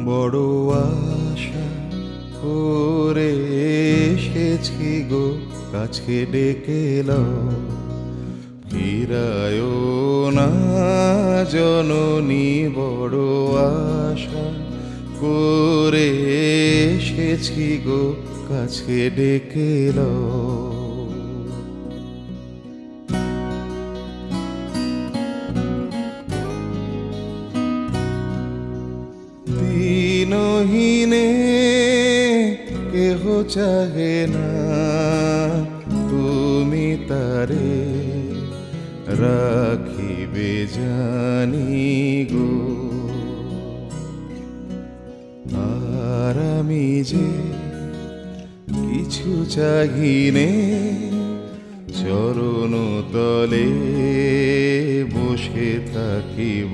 বড় আশা করে এসেছি গো, কাছে ডেকে লও, ফিরায় না জননী। বড় আশা করে এসেছি গো, কাছে ডেকে লও। দিনহীনে কেহ চাহে না, তুমি তারে রাখিবে জানি গো। আর আমি যে কিছু চাহিনে, চরণ তলে বসে থাকিব।